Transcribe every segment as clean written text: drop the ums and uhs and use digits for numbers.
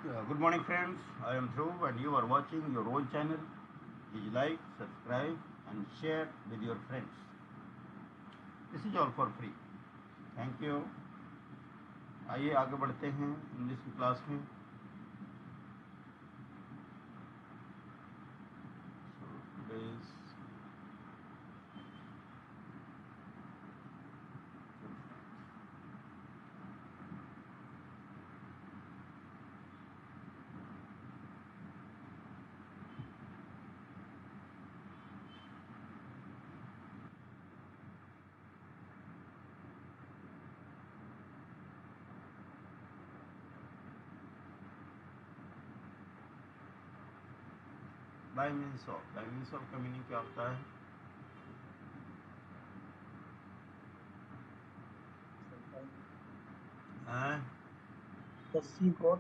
Good morning, friends. I am Dhruv, and you are watching your own channel. Please like, subscribe, and share with your friends. This is all for free. Thank you. आइए आगे बढ़ते हैं English की class में. So today's bye means of का meaning क्या होता है? सी गॉड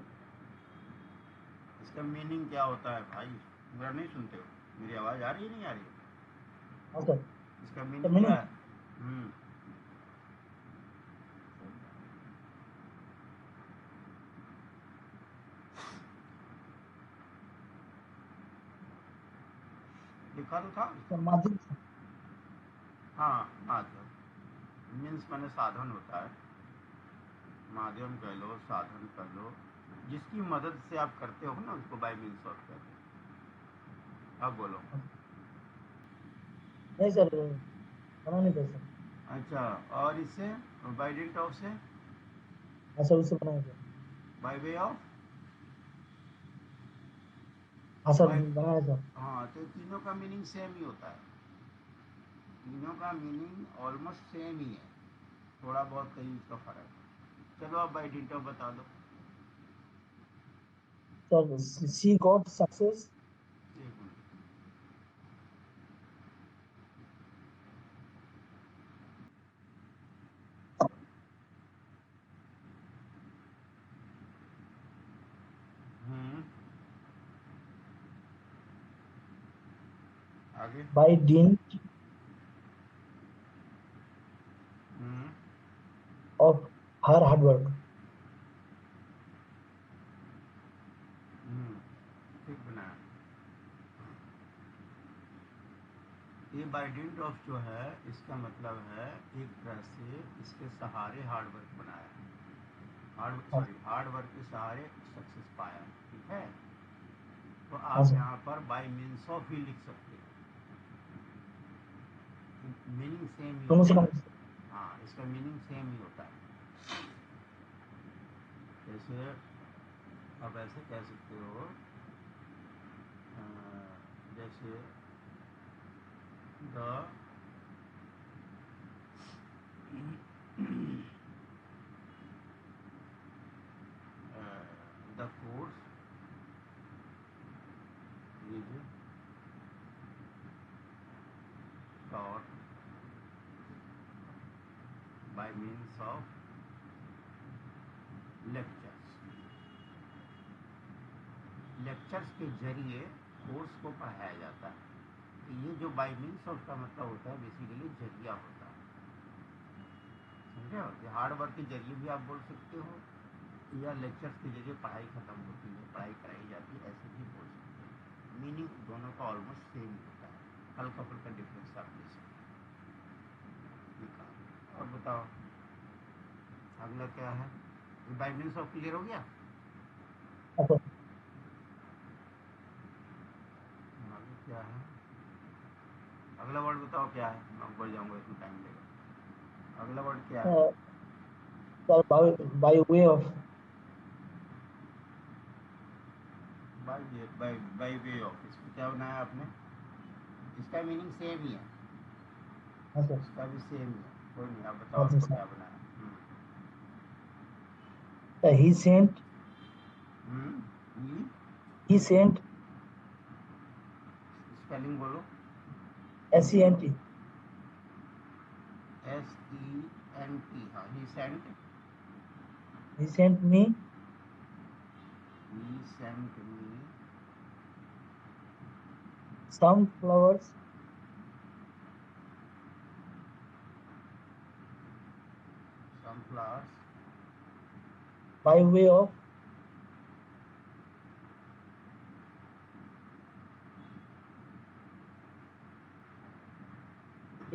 इसका मीनिंग क्या होता है भाई? मेरा नहीं सुनते हो? मेरी आवाज आ रही है नहीं आ रही है? हाँ सर इसका मीनिंग क्या है? लिखा तो था. माध्यम हाँ, माध्यम मीन्स मैंने साधन होता है. माध्यम कह लो, साधन कह लो, जिसकी मदद से आप करते हो ना उसको बाय मीन्स ऑफ कहते हैं. अब बोलो. नहीं सर बना नहीं था सर. अच्छा, और इससे बाय डिंट ऑफ से हाँ सर उससे बनाया सर. बाय वे ऑफ हाँ सर बाय. बनाया सर. हाँ, तो तीनों का मीनिंग सेम ही होता है. तीनों का मीनिंग ऑलमोस्ट सेम ही है. थोड़ा बहुत कहीं उसका फर्क है. चलो अब बाय डिंट ऑफ बता दो. सर सी गॉड सक्सेस एक मिनट. आगे. By dint of her hard work. ठीक बनाया. ये बाय डिंट ऑफ जो है इसका मतलब है एक तरह से इसके सहारे हार्ड वर्क बनाया है. हार्ड वर्क के सहारे सक्सेस पाया. ठीक है. तो हाँ आप सर. यहाँ पर बाय मीन्स ऑफ ही लिख सकते हो. मीनिंग सेम ही दोनों से होता बना है. हाँ, इसका मीनिंग सेम ही होता है. जैसे आप ऐसे कह सकते हो, जैसे the the course is taught by means of lectures. Lectures के जरिए कोर्स को पढ़ाया जाता है. तो ये जो बाय मीन्स ऑफ का मतलब होता है बेसिकली जरिया होता है. समझे हो? कि हार्ड वर्क के जरिए भी आप बोल सकते हो, या लेक्चर्स के जरिए पढ़ाई खत्म होती है, पढ़ाई कराई जाती है, ऐसे भी बोल सकते हो. मीनिंग दोनों का ऑलमोस्ट सेम होता है. हल्का फुल्का डिफरेंस आप ले सकते हो. और बताओ अगला क्या है? बाय मीन्स ऑफ क्लियर हो गया? हाँ सर. आगे क्या है? अगला वर्ड बताओ क्या है. मैं बढ़ जाऊंगा, इसमें टाइम लेगा. अगला वर्ड क्या है? Sir bye way of. Bye way of. इसको क्या बनाया आपने? इसका मीनिंग सेम ही है. हाँ सर. इसका भी सेम ही है. कोई नहीं, आप बताओ माध्यम आपको से क्या बनाया. He sent hmm. He sent spelling बोलो. SENT. SENT. हाँ, he sent. He sent me he sent me some flowers some flowers by way of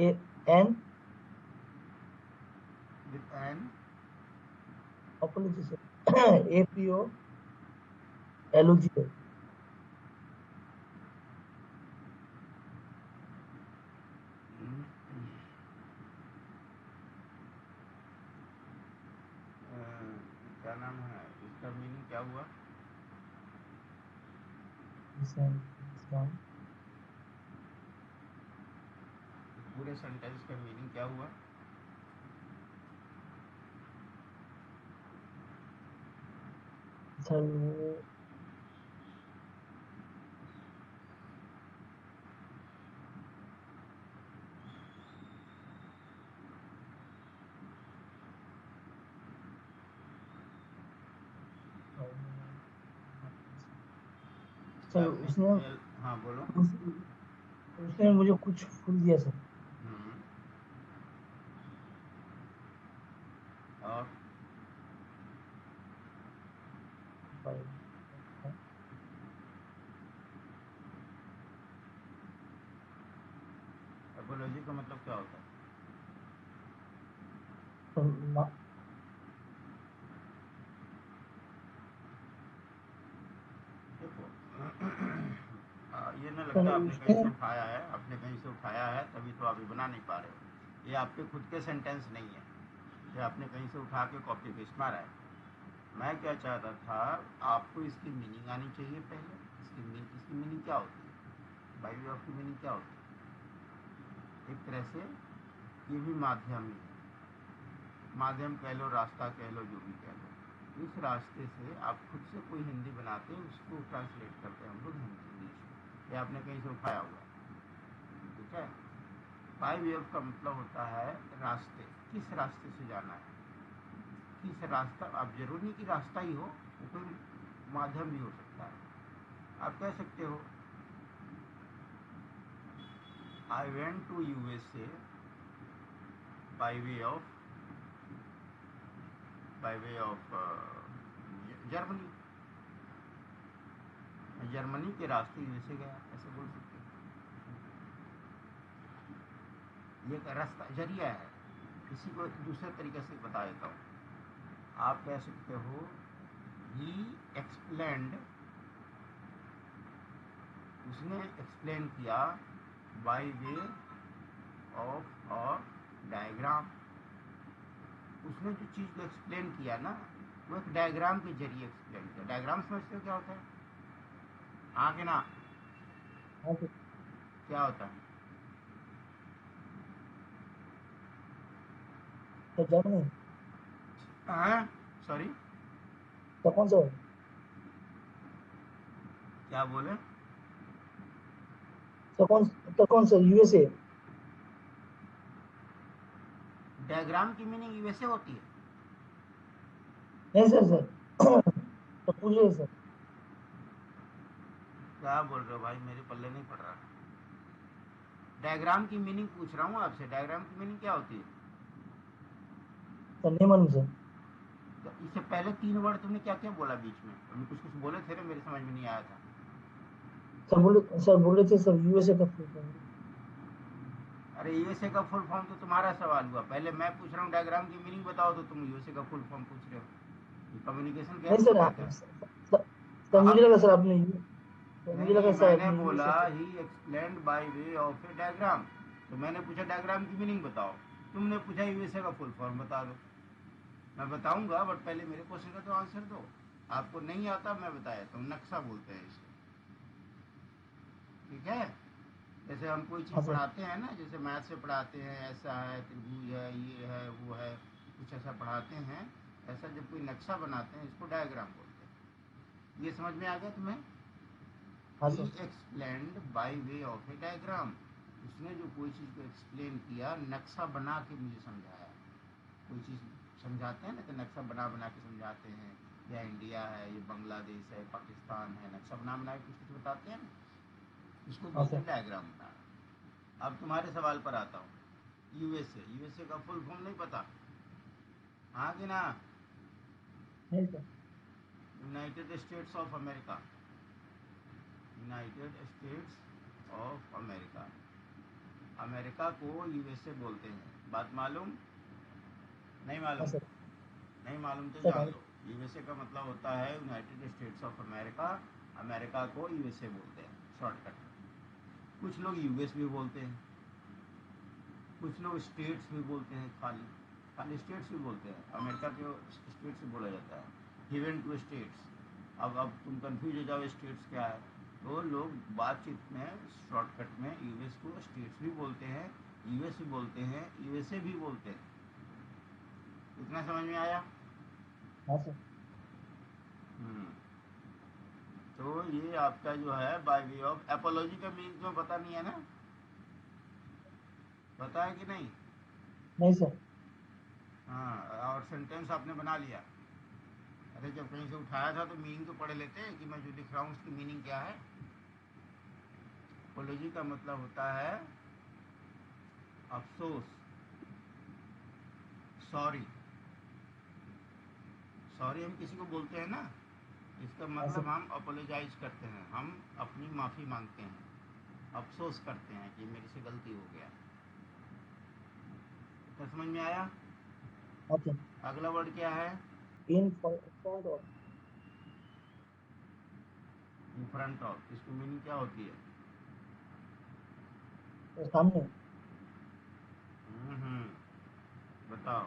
N with N apology sir APOLOGA क्या नाम है इसका मीनिंग क्या हुआ? पूरे सेंटेंस का मीनिंग क्या हुआ? सर वो सर उसने हाँ बोलो। उसने मुझे कुछ फूल दिया सर। और एपोलॉजी का मतलब क्या होता है? देखो ये ना लगता आपने कहीं से उठाया है, आपने कहीं से उठाया है, तभी तो आप ये बना नहीं पा रहे हो। ये आपके खुद के सेंटेंस नहीं है, ये आपने कहीं से उठा के कॉपी पेस्ट मारा है। मैं क्या चाहता था, आपको इसकी मीनिंग आनी चाहिए पहले। इसकी मीनिंग क्या होती है? बाई वे ऑफ की मीनिंग क्या होती है? एक तरह से ये भी माध्यम ही है, माध्यम कह लो, रास्ता कह लो, जो भी कह लो। इस रास्ते से आप खुद से कोई हिंदी बनाते हैं, उसको ट्रांसलेट करते हैं हम लोग इंग्लिश में। ये आपने कहीं से उठाया हुआ, ठीक है। बाय वे ऑफ का मतलब होता है रास्ते, किस रास्ते से जाना है, किस रास्ता। आप जरूर नहीं कि रास्ता ही हो, वो कोई माध्यम भी हो सकता है। आप कह सकते हो I went to USA by way of Germany. Germany के रास्ते USA गया, ऐसे बोल सकते हैं। ये एक रास्ता जरिया है। किसी को दूसरे तरीके से बता देता हूँ। आप कह सकते हो ही एक्सप्लेन्ड, उसने एक्सप्लेन किया बाय वे ऑफ और डायग्राम। उसने जो चीज़ को एक्सप्लेन किया ना, वो एक डायग्राम के जरिए एक्सप्लेन किया। डायग्राम समझते हो क्या होता है? हाँ कि ना? क्या होता है? तो जर्मनी हाँ सॉरी, तो कौन सा क्या बोले? तो कौन सा USA डायग्राम की मीनिंग यूएसए होती है? नहीं सर तो पूछिए सर। क्या बोल रहे हो भाई, मेरे पल्ले नहीं पड़ रहा। डायग्राम की मीनिंग पूछ रहा हूँ आपसे। डायग्राम की मीनिंग क्या होती है? सर नहीं मालूम सर। तो इससे पहले 3 वर्ड तुमने क्या क्या बोला बीच में? तुमने कुछ कुछ बोले थे ना, मेरे समझ में नहीं आया था। सर बोल रहे थे सर USA का फुल फॉर्म। अरे यूएसए का फुल फॉर्म तो तुम्हारा सवाल हुआ। पहले मैं पूछ रहा हूँ डायग्राम की मीनिंग बताओ, तो तुम यूएसए का फुल फॉर्म पूछ रहे हो। ये कम्युनिकेशन नहीं गैप को सर कहते हैं। सर मुझे आप लगा सर आपने मुझे नहीं, लगा सर मैंने आपने बोला USA का। ही explained by way of a diagram. तो मैंने पूछा डायग्राम की मीनिंग बताओ, तुमने पूछा यूएसए का फुल फॉर्म बता दो। मैं बताऊंगा, बट पहले मेरे क्वेश्चन का तो आंसर दो। आपको नहीं आता, मैं बताया तो नक्शा बोलते हैं इसे, ठीक है। जैसे हम कोई हाँ चीज़ सर पढ़ाते हैं ना, जैसे मैथ से पढ़ाते हैं, ऐसा है, त्रिभुज है, ये है, वो है, कुछ ऐसा पढ़ाते हैं। ऐसा जब कोई नक्शा बनाते हैं, इसको डायग्राम बोलते हैं। ये समझ में आ गया तुम्हें? हाँ he sir explained by way of a diagram. उसने जो कोई चीज़ को एक्सप्लेन किया, नक्शा बना के मुझे समझाया। कोई चीज़ समझाते हैं ना, तो नक्शा बना बना के समझाते हैं। या इंडिया है, ये बांग्लादेश है, पाकिस्तान है, नक्शा बना बना के कुछ कुछ बताते हैं ना, इसको हाँ बोलते हैं सर डायग्राम बनाना। अब तुम्हारे सवाल पर आता हूँ। यूएसए का फुल फॉर्म नहीं पता? हाँ कि ना? नहीं sir United states of America. United states of America. America को यूएसए बोलते हैं। बात मालूम? नहीं हाँ मालूम? सर। नहीं मालूम तो सर जान हाँ। लो। यूएसए का मतलब होता है United states of America. America को यूएसए बोलते हैं शॉर्टकट में। कुछ लोग यूएस भी बोलते हैं, कुछ लोग स्टेट्स भी बोलते हैं, खाली खाली स्टेट्स भी बोलते हैं। अमेरिका के स्टेट्स भी बोला जाता है, गिवन टू स्टेट्स। अब तुम कंफ्यूज हो जाओ स्टेट्स क्या है, तो लोग बातचीत में शॉर्टकट में यूएस को स्टेट्स भी बोलते हैं, यूएस भी बोलते हैं, यूएसए भी बोलते हैं। इतना समझ में आया? हाँ सर। हम्म। तो ये आपका जो है बाय वे ऑफ एपोलॉजी का मीन तो पता नहीं है ना? पता है कि नहीं? नहीं सर। हाँ, और सेंटेंस आपने बना लिया? अरे जब कहीं से उठाया था तो मीनिंग तो पढ़ लेते हैं कि मैं जो लिख रहा हूँ उसकी मीनिंग क्या है। एपोलॉजी का मतलब होता है अफसोस, सॉरी। सॉरी हम किसी को बोलते हैं ना, इसका हाँ मतलब सर। हम अपोलोजाइज करते हैं, हम अपनी माफ़ी मांगते हैं, अफसोस करते हैं कि मेरे से गलती हो गया। तो समझ में आया? हाँ सर। अगला वर्ड क्या है? इन front of. In front of, इसकी मीनिंग क्या होती है? तो सामने। हम्म। बताओ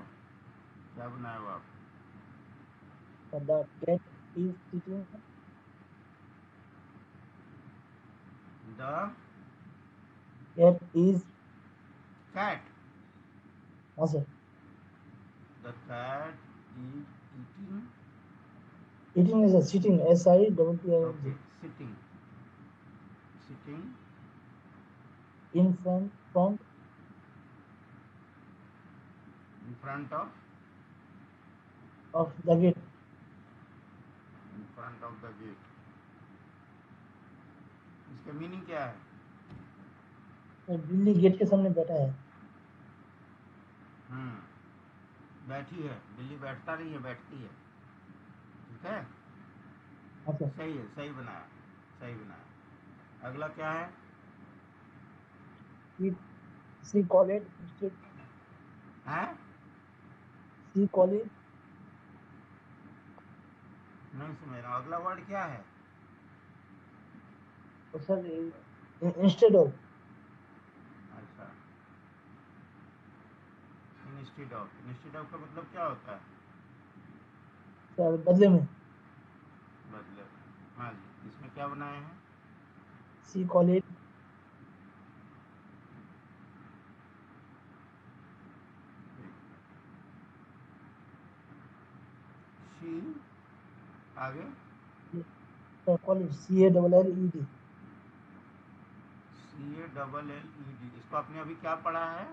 क्या बनाए हो आप? The cat is sitting. The cat is. Cat. हाँ sir. The cat is eating. Eating is sitting, SITTING। Okay, sitting. Sitting in front in front of. Of the gate. In front of the gate, इसका meaning क्या है? तो बिल्ली gate के सामने बैठा है। बैठी है बिल्ली, बैठता नहीं है, बैठती है। ठीक है, हाँ सर। सही है, सही बनाया, सही बनाया। अगला क्या है? She she call it instead. हैं? She call it। नहीं समझ रहा हूँ, अगला वर्ड क्या है? तो सर इंस्टेड ऑफ। अच्छा, इंस्टीड ऑफ। इंस्टीड ऑफ का मतलब क्या होता है? सर बदले में। मतलब, हाँ जी, इसमें क्या बनाए हैं? She call it। शी, आगे? Sir call it CALLED। CALLED, इसको आपने अभी क्या पढ़ा है?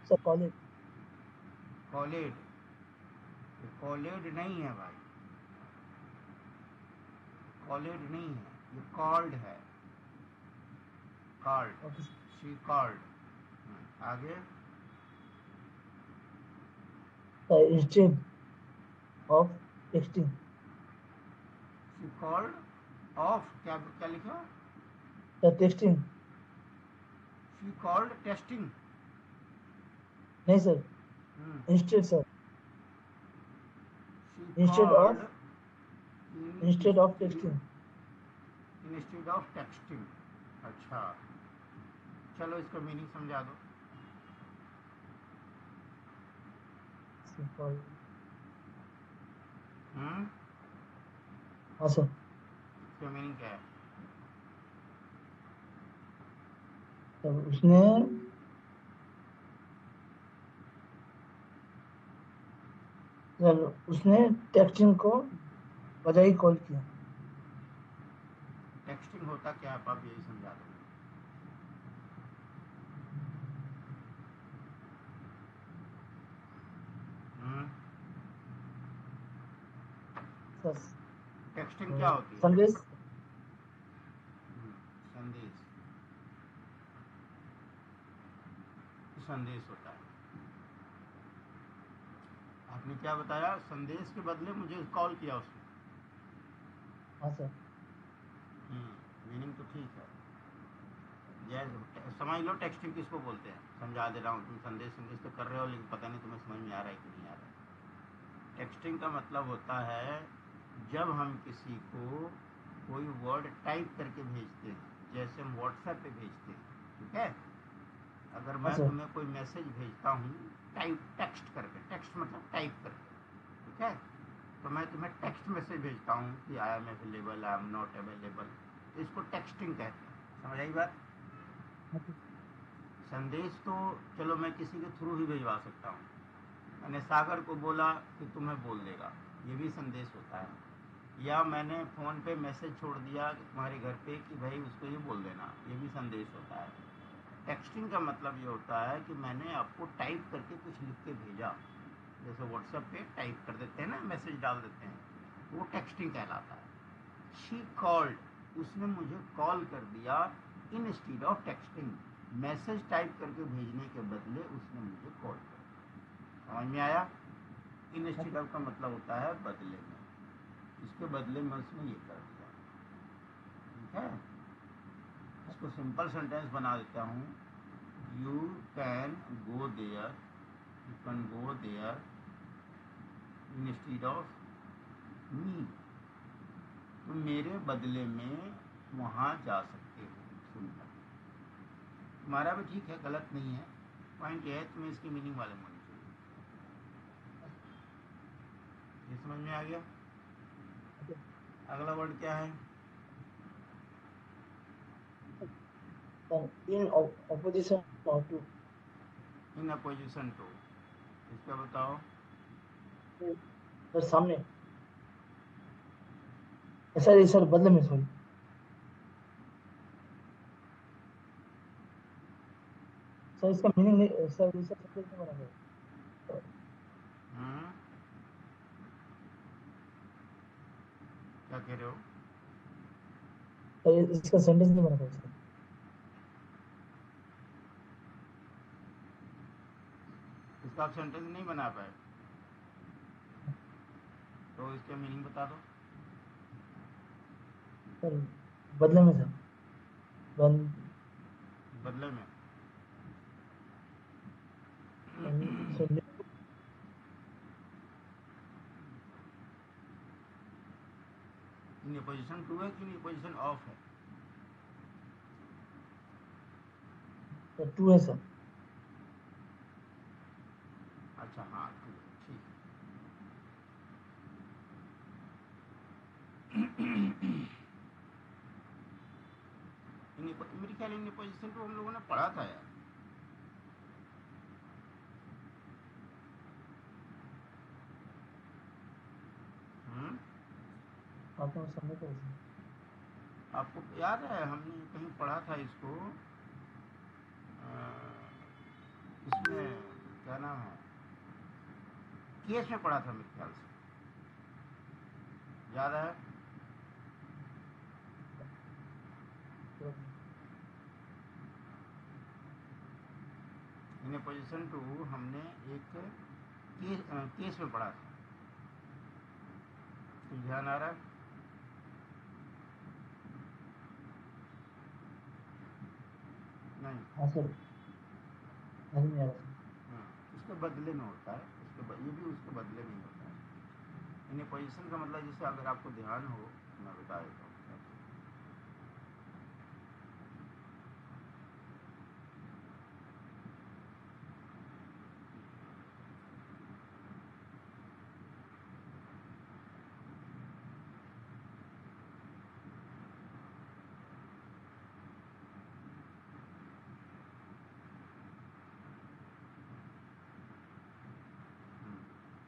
Sir call it। Called. Called नहीं है भाई, कॉलेड नहीं है, ये कॉल्ड है, कॉल्ड। Okay she called. आगे? Sir instead of texting. She called of, क्या क्या लिखा? Sir texting. She called testing. नहीं sir. Instead sir. She instead called of. Instead of texting. Instead of texting. अच्छा, चलो इसका मीनिंग समझा दो। She call। हम्म, हाँ सर। इसका मीनिंग क्या है? सर उसने। सर उसने टेक्सटिंग को बजाय कॉल किया। टेक्सटिंग होता क्या है, आप यही समझा दो। हम्म, सर टेक्सटिंग क्या होती है? संदेश। संदेश, संदेश होता है। आपने क्या बताया? संदेश के बदले मुझे कॉल किया उसने। हाँ सर। मीनिंग तो ठीक है, जैसे समझ लो टेक्स्टिंग किसको बोलते हैं, समझा दे रहा हूँ, तुम संदेश संदेश तो कर रहे हो लेकिन पता नहीं तुम्हें समझ में आ रहा है कि नहीं आ रहा है। टेक्स्टिंग का मतलब होता है जब हम किसी को कोई वर्ड टाइप करके भेजते हैं, जैसे हम व्हाट्सएप पे भेजते हैं, ठीक है। अगर हाँ मैं सर। तुम्हें कोई मैसेज भेजता हूँ टाइप टेक्स्ट करके, टेक्स्ट मतलब टाइप करके, ठीक है, तो मैं तुम्हें टेक्स्ट मैसेज भेजता हूँ कि I am available, I am not available, तो इसको टेक्स्टिंग कहते हैं। समझ आई बात। हाँ सर। संदेश तो चलो मैं किसी के थ्रू ही भिजवा सकता हूँ। मैंने सागर को बोला कि तुम्हें बोल देगा, ये भी संदेश होता है। या मैंने फ़ोन पे मैसेज छोड़ दिया तुम्हारे घर पे कि भाई उसको ये बोल देना, ये भी संदेश होता है। टेक्स्टिंग का मतलब ये होता है कि मैंने आपको टाइप करके कुछ लिख के भेजा, जैसे व्हाट्सएप पे टाइप कर देते हैं ना, मैसेज डाल देते हैं, वो टेक्स्टिंग कहलाता है। शी कॉल्ड, उसने मुझे कॉल कर दिया, instead of texting, message type करके भेजने के बदले उसने मुझे कॉल कर दिया। समझ में आया। हाँ इंस्टीड सर। ऑफ का मतलब होता है बदले में, इसके बदले में उसने ये कर दिया, ठीक है। इसको सिंपल सेंटेंस बना देता हूँ, you can go there, you can go there instead of me, तुम मेरे बदले में वहाँ जा सकते हो। सुनकर तुम्हारा भी ठीक है, गलत नहीं है, पॉइंट ये है तुम्हें इसकी मीनिंग मालूम होनी चाहिए। ये समझ में आ गया। हाँ सर। अगला वर्ड क्या है। इन ऑपोजिशन और टू। इन अपोजिशन टू, इसका बताओ। सर सामने। सर सर बदले में, सॉरी। सर इसका मीनिंग नहीं सर, इसका सेंटेंस नहीं बना सर। हम्म, क्या कह रहे हो। सर इसका सेंटेंस नहीं बना सर। इसका आप सेंटेंस नहीं बना पाए तो इसका मीनिंग बता दो। सर बदले में सर। बन बदले में, सर इन पोजिशन टू है कि इन पोजिशन ऑफ है। टू है सर। अच्छा हाँ टू, ठीक है। मेरे ख्याल इन पोजिशन टू हम लोगों ने पढ़ा था यार। हम्म, आपको समझ तो सर। आपको याद है हमने कहीं पढ़ा था इसको, इसमें क्या नाम है, केस में पढ़ा था मेरे ख्याल से, याद है। इन पोजिशन टू हमने एक केस में पढ़ा था, कुछ ध्यान आ रहा है। नहीं, हाँ सर, नहीं आ रहा सर। उसके बदले में होता है, ये भी उसके बदले में ही होता है। इन पोजिशन का मतलब जैसे अगर आपको ध्यान हो मैं बता देता हूँ।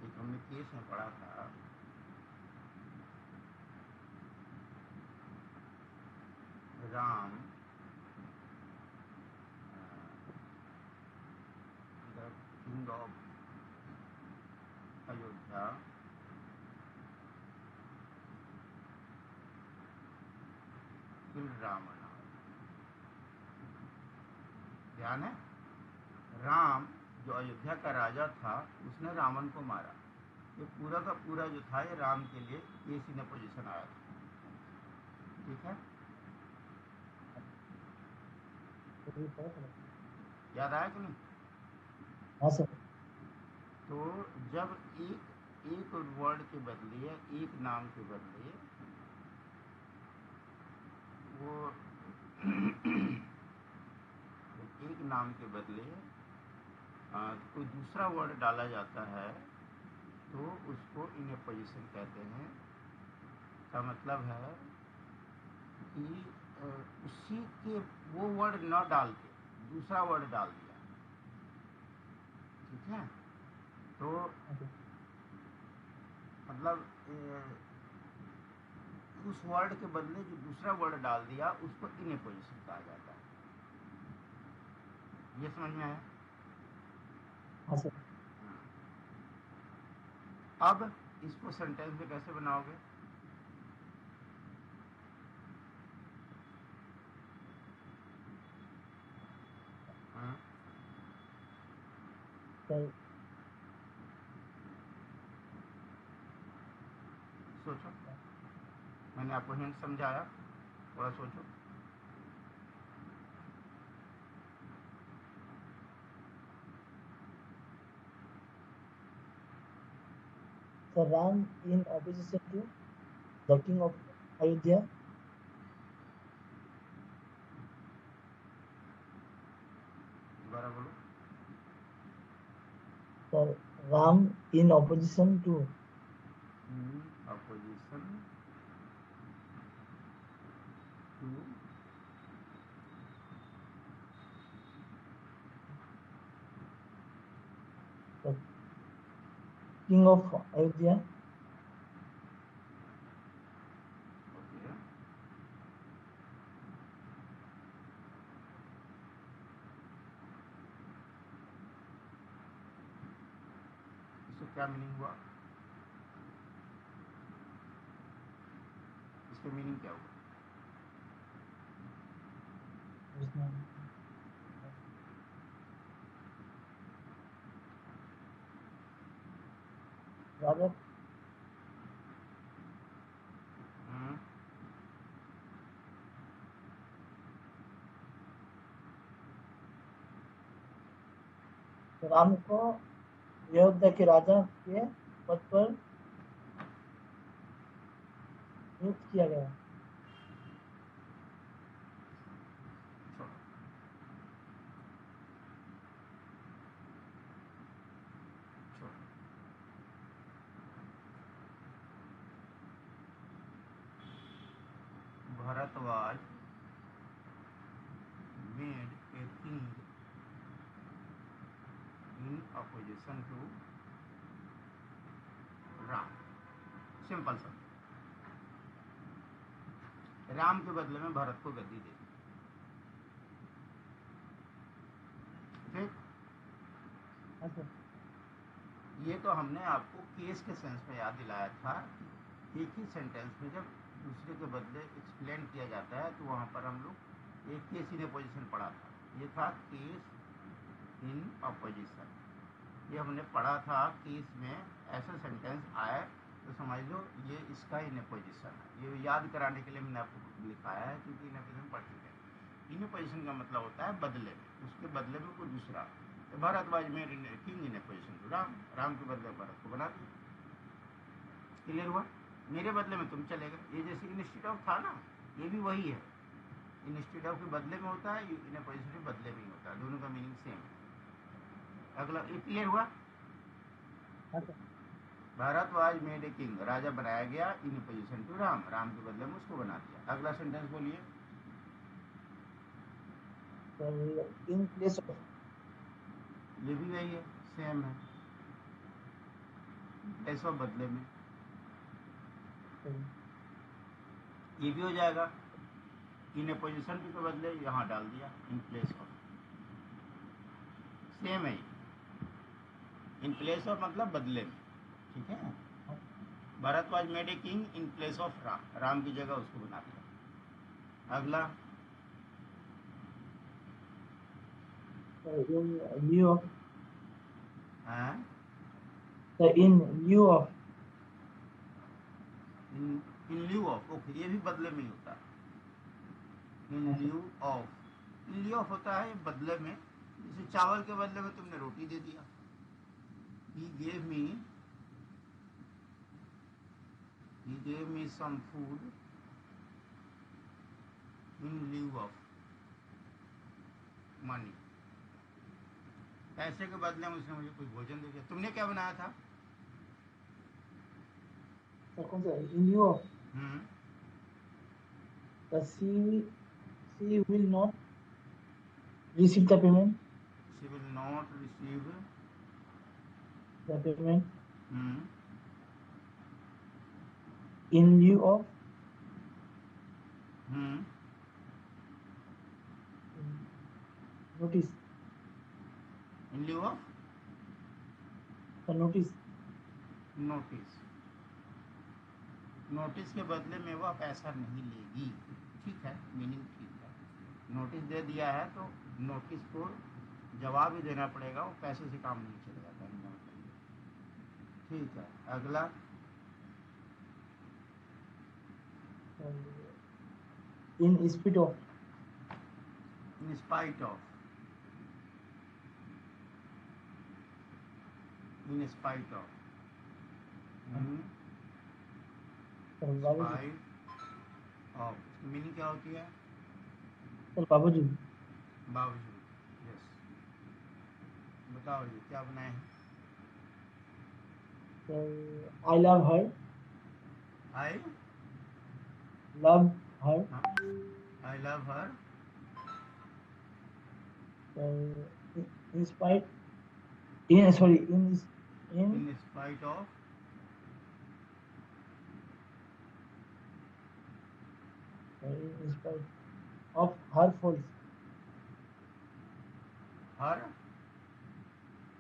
एक हमने केस में पढ़ा था, Ram the king of Ayodhya kill Ravan. ध्यान है, राम जो अयोध्या का राजा था उसने रावण को मारा। ये पूरा का पूरा जो था ये राम के लिए केस इन पोजिशन आया था, ठीक है। तो ये पता चला। याद आया कि नहीं? हाँ सर। तो जब एक वर्ड के बदले या एक नाम के बदले वो एक नाम के बदले कोई दूसरा वर्ड डाला जाता है तो उसको इनएपोजिशन कहते हैं। का मतलब है कि उसी के वो वर्ड न डाल के दूसरा वर्ड डाल दिया, ठीक है? तो ओके। मतलब उस वर्ड के बदले जो दूसरा वर्ड डाल दिया उसको इनएपोजिशन कहा जाता है। ये समझ में आया? हाँ सर। अब इसको सेंटेंस में कैसे बनाओगे? सर सोचो, मैंने आपको हिंट समझाया, थोड़ा सोचो। Sir Ram in opposition to the king of Ayodhya. दोबारा बोलो। Sir Ram in opposition to opposition to king of Ayodhya. Okay, इसका क्या मीनिंग हुआ? इसका मीनिंग क्या हुआ? राजा राम को अयोध्या के राजा के पद पर नियुक्त किया गया। Bharatwaj made a king in opposition to Ram. Simple सा, राम के बदले में भरत को गद्दी दे दी। ठीक, हाँ सर। ये तो हमने आपको केस के सेंस में याद दिलाया था। एक ही सेंटेंस में जब दूसरे के बदले एक्सप्लेन किया जाता है तो वहाँ पर हम लोग एक केस इन अपोजिशन पढ़ा था। ये था केस इन अपोजिशन। ये हमने पढ़ा था केस में ऐसा सेंटेंस आए तो समझ लो ये इसका इन अपोजिशन है। ये याद कराने के लिए मैंने आपको लिखाया है क्योंकि इन अपोजिशन पढ़ चुके हैं। इन अपोजिशन का मतलब होता है बदले में, उसके बदले में कोई दूसरा। तो भारतवाज में king in opposition to Ram, Ram के बदले भरत को बना दिया। क्लियर हुआ? मेरे बदले में तुम चले गए। ये जैसे इंस्टीट्यूट ऑफ था ना, ये भी वही है। इंस्टीट्यूट ऑफ के बदले में होता है, इन अपोजिशन के बदले में ही होता है, दोनों का मीनिंग सेम है। अगला, ये क्लियर हुआ? हाँ sir. Bharat was made a king, राजा बनाया गया in opposition to Ram, Ram के बदले में उसको बना दिया। अगला सेंटेंस बोलिए। In place of. ये भी वही है, सेम है, प्लेस ऑफ बदले में। ये भी हो जाएगा, इन अपोजिशन के बदले यहाँ डाल दिया इन प्लेस ऑफ, सेम है। इन प्लेस ऑफ मतलब बदले में, ठीक है। Bharat was made a king in place of Ram, Ram की जगह उसको बना दिया। अगला, in lieu of. In in lieu of. Lieu of, okay, ये भी बदले में ही होता है। इन ल्यू ऑफ, इन लियो होता है बदले में, जैसे चावल के बदले में तुमने रोटी दे दिया। ही gave me some food in lieu of money। पैसे के बदले में उसने मुझे कुछ भोजन दे दिया। तुमने क्या बनाया था? सर कौन सा in lieu of? Hmm she will not receive the payment she will not receive the payment hmm in lieu of hmm notice in lieu of the notice notice. Notice के बदले में वह पैसा नहीं लेगी। ठीक है, मीनिंग ठीक है। नोटिस दे दिया है तो नोटिस को जवाब ही देना पड़ेगा, वो पैसे से काम नहीं चलेगा कहने का मतलब। ठीक है, अगला। in spite of in spite of in spite of sir बाबूजी स्पाइट ऑफ मीनिंग क्या होती है? सर बाबूजी बावजूद। यस, बताओ जी क्या बनाए हैं? Sir I love her I love her I love her in spite in sorry in in spite of in spite of her faults her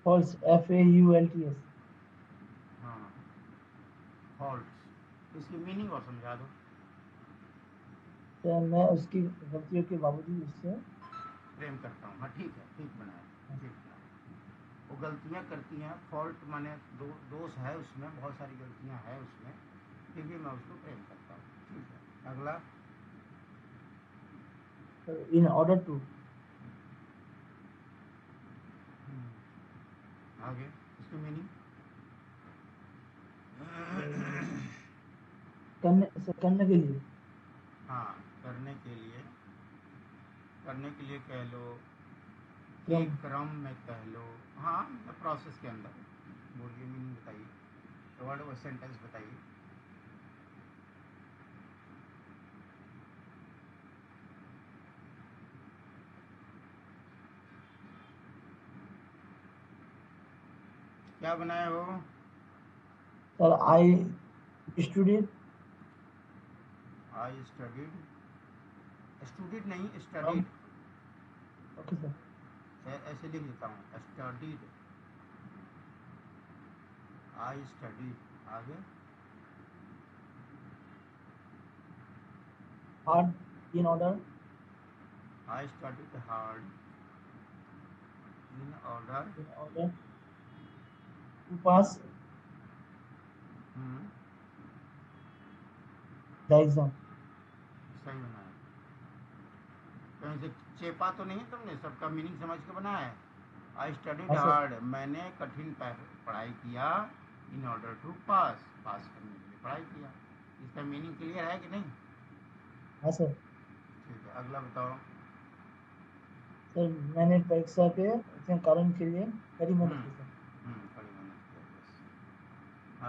faults faults हाँ फॉल्ट। इसकी मीनिंग और समझा दो। तो मैं उसकी गलतियों के बावजूद उससे प्रेम करता हूँ। हाँ ठीक है, ठीक बनाया, ठीक बनाया। वो गलतियाँ करती हैं, फॉल्ट माने दोष है उसमें, बहुत सारी गलतियाँ हैं उसमें, फिर भी मैं उसको प्रेम करता हूँ। ठीक है, अगला। in order to आगे इसकी मीनिंग करने के लिए हाँ करने के लिए कह लो, क्रम एक क्रम में कह लो। हाँ मतलब प्रोसेस के अंदर। बोलिए मीनिंग बताइए, वर्ड और सेंटेंस बताइए। क्या बनाए हो? Sir I studied I studied, studied नहीं from स्टडीड, okay सर ऐसे लिख देता हूँ, स्टडीड। आई स्टडीड, आगे। hard in order I studied hard in order to pass the exam सही बनाया। कहीं से चेपा तो नहीं तुमने? सबका मीनिंग समझ के बनाया है। आई स्टडीड हाँ सर हार्ड, मैंने कठिन पढ़ाई किया, इन ऑर्डर टू पास, पास करने के लिए पढ़ाई किया। इसका मीनिंग क्लियर है कि नहीं? हाँ सर ठीक है, अगला बताओ। सर मैंने परीक्षा के कारण के लिए कड़ी मेहनत की सर कड़ी मेहनत किया, बस।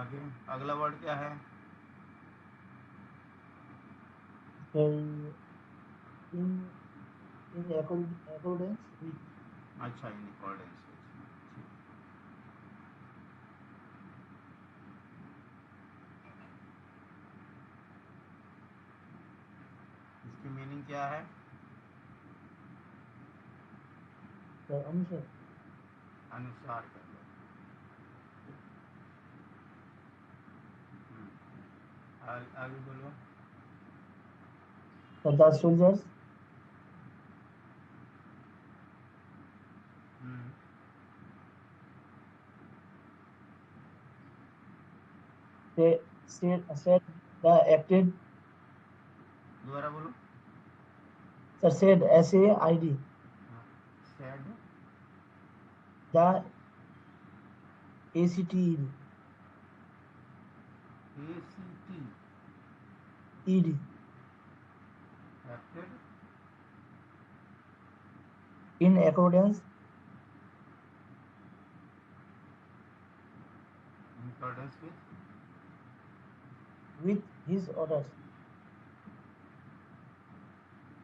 आगे अगला वर्ड क्या है? सर in accordance with अच्छा, इन अकॉर्डेंस। इसकी मीनिंग क्या है? सर अनुसार अनुसार कर लो। आगे बोलो। Sir the soldiers hmm, said the acted दोबारा बोलो। Sir, said SAID. said The ACTED. ACT ED. acted In accordance in accordance with his orders.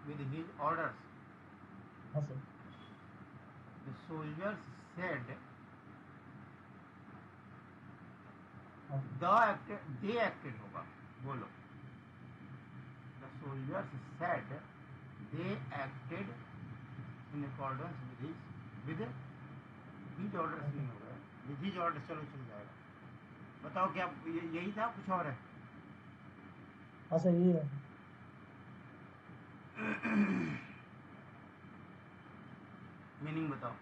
with his orders. हाँ सर. The soldiers said हाँ. they acted होगा, बोलो. The soldiers said they acted in accordance with his orders नहीं होगा, with his orders चलो चल जाएगा. बताओ क्या यही था, कुछ और है? हाँ सर, ये है. मीनिंग बताओ.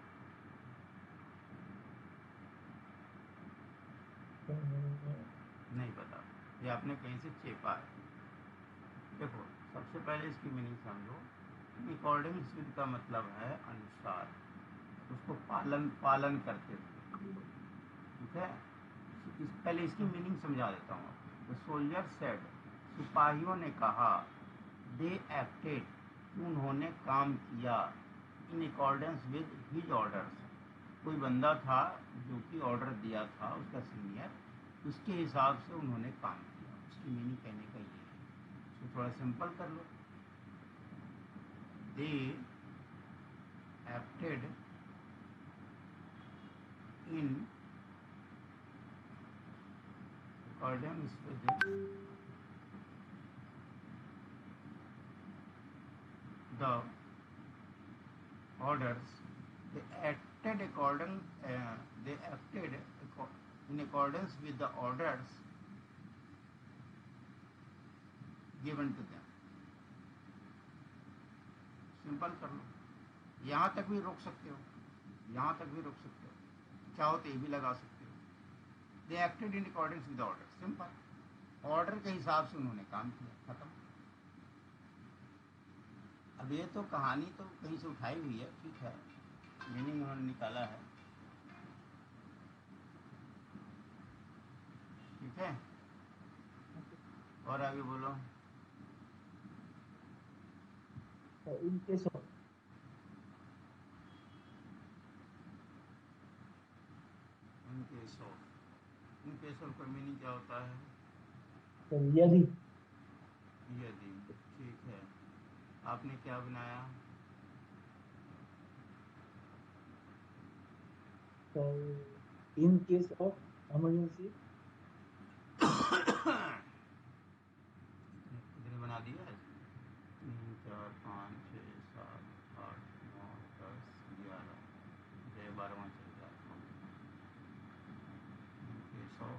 नहीं पता, ये आपने कहीं से चेपा है. देखो, सबसे पहले इसकी मीनिंग समझो. अकॉर्डिंग्स विद का मतलब है अनुसार, उसको पालन करते थे. ठीक है, पहले इसकी मीनिंग समझा देता हूँ. द सोल्जर सेड, सिपाहियों ने कहा. दे एक्टेड, उन्होंने काम किया. इन अकॉर्डेंस विद हिज ऑर्डर्स, कोई बंदा था जो कि ऑर्डर दिया था उसका सीनियर, उसके हिसाब से उन्होंने काम किया. उसकी मीनिंग कहने का ये है. तो थोड़ा सिंपल कर लो. They acted in accordance with the orders. They acted in accordance with the orders given to them. Simple कर लो. यहाँ तक भी रोक सकते हो, यहाँ तक भी रोक सकते हो, चाहो तो ये भी लगा सकते हो. They acted in accordance with the orders. Simple, order के हिसाब से उन्होंने काम किया, खत्म. अब ये तो कहानी तो कहीं से उठाई हुई है, ठीक है, मीनिंग उन्होंने निकाला है. ठीक है, और आगे बोलो. In case of in case of का मीनिंग क्या होता है? यदि. यदि. ठीक है, आपने क्या बनाया? In case of emergency. कितने बना दिया? 3 4 5 6 7 8 9 10 11, 12वां चल रहा है. केस ऑफ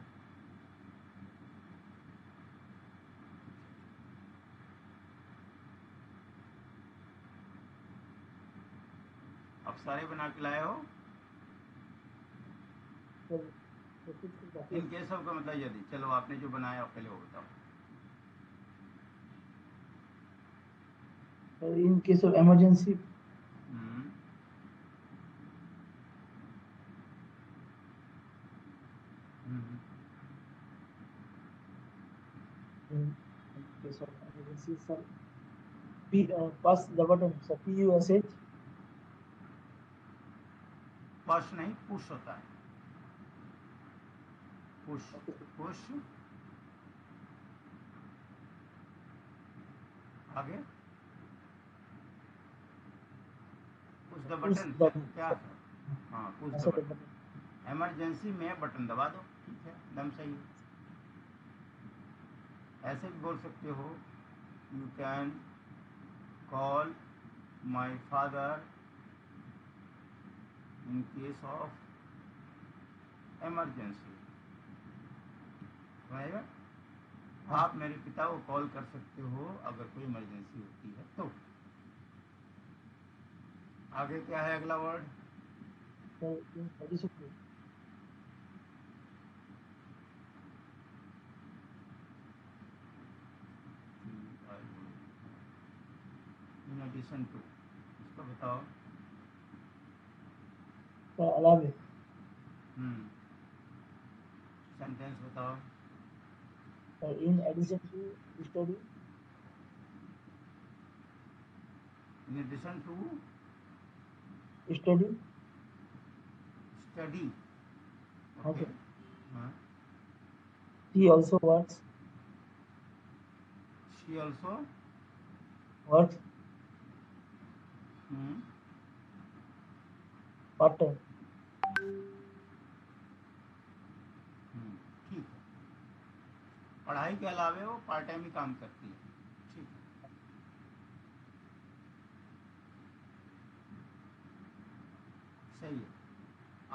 अब सारे बना के लाए हो. इन केस ऑफ का मतलब यदि. चलो, आपने जो बनाया पहले वो बताओ. In case of emergency. In case of emergency, sir, push the button. So PUSH. Push नहीं, पुश होता है. Push, push. आगे पुश द बटन. क्या? हाँ, पुश द बटन. इमरजेंसी में बटन दबा दो. ठीक है, एकदम सही है. ऐसे भी बोल सकते हो, you can call my father in case of emergency. समझेगा? आप मेरे पिता को कॉल कर सकते हो अगर कोई इमरजेंसी होती है तो. आगे क्या है अगला वर्ड? इन एडिशन टू, इसको बताओ। सर अलावे, सेंटेंस बताओ। Sir in addition to study, in addition to study, study. हाँ ओके। सर, हाँ। he also she also. works part time, ठीक है, पढ़ाई के अलावे वो पार्ट टाइम ही काम करती है। ठीक है, सही है।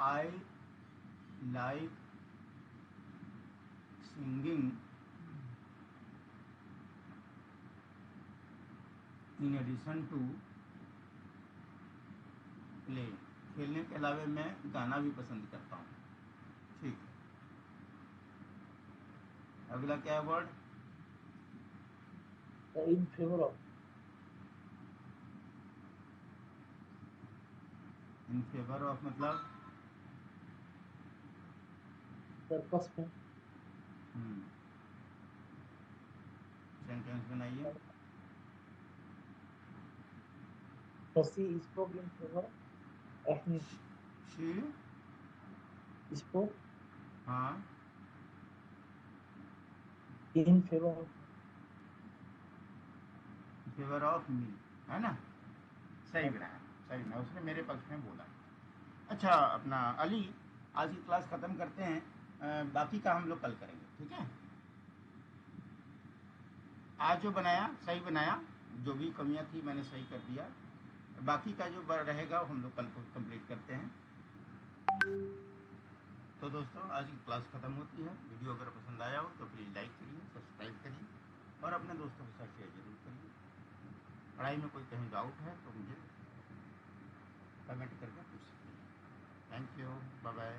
I like singing in addition to play, खेलने के अलावे मैं गाना भी पसंद करता हूँ। ठीक है, अगला क्या है word? in favor of, in favour of मतलब purpose में, सेंटेंस बनाइए। Shasi spoke in favor of me, she, spoke हाँ, in favor of me, favour of me, है ना? सही बनाया, सही ना, उसने मेरे पक्ष में बोला। अच्छा अपना अली, आज की क्लास ख़त्म करते हैं, बाकी का हम लोग कल करेंगे, ठीक है? आज जो बनाया सही बनाया, जो भी कमियां थी मैंने सही कर दिया, बाकी का जो रहेगा वो हम लोग कल को कंप्लीट करते हैं। तो दोस्तों आज की क्लास ख़त्म होती है। वीडियो अगर पसंद आया हो तो प्लीज़ लाइक करिए, सब्सक्राइब करिए और अपने दोस्तों के साथ शेयर जरूर करिए। पढ़ाई में कोई कहीं डाउट है तो मुझे कमेंट करके पूछ सकते हैं। Thank you, bye bye.